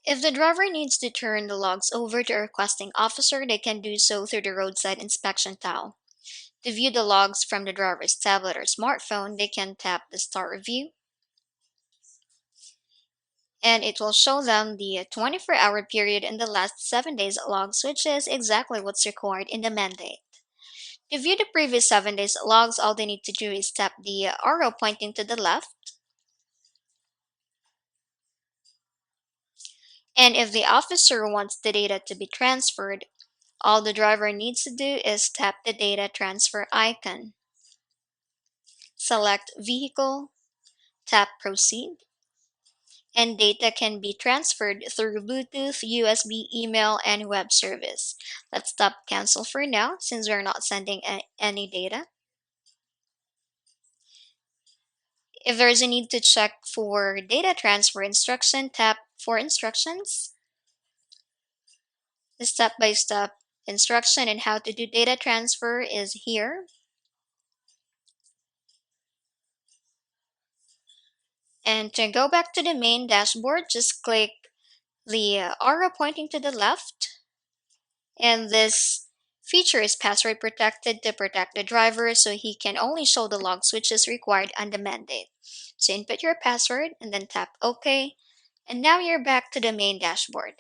If the driver needs to turn the logs over to a requesting officer, they can do so through the roadside inspection tile. To view the logs from the driver's tablet or smartphone, they can tap the Start Review, and it will show them the 24-hour period in the last 7 days logs, which is exactly what's required in the mandate. To view the previous 7 days logs, all they need to do is tap the arrow pointing to the left. And if the officer wants the data to be transferred, all the driver needs to do is tap the data transfer icon. Select Vehicle, tap Proceed, and data can be transferred through Bluetooth, USB, email, and web service. Let's tap Cancel for now since we're not sending any data. If there's a need to check for data transfer instruction, tap for instructions. The step-by-step instruction on how to do data transfer is here. And to go back to the main dashboard, just click the arrow pointing to the left. And this feature is password protected to protect the driver, so he can only show the log switches required on the mandate. So input your password and then tap OK. And now you're back to the main dashboard.